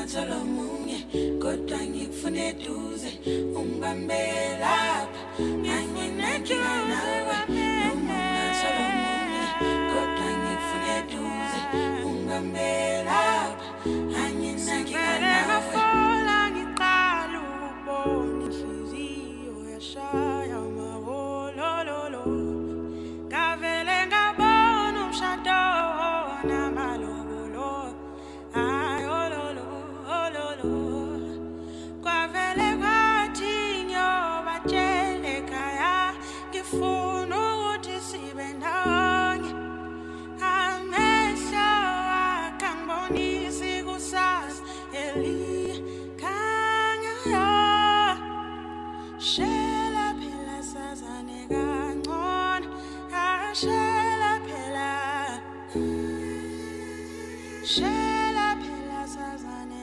Solomunye, kodwa ngikufune eduze, ungibambe lapha, anginenkinga nawe. Noma Solomunye, kodwa ngikufune eduze, ungibambe lapha, anginenkinga nawe. Ngiqala ukubona inhliziyo yashaya amawolololo, ngavele ngabona umshado namalobolo. Shela phela sazane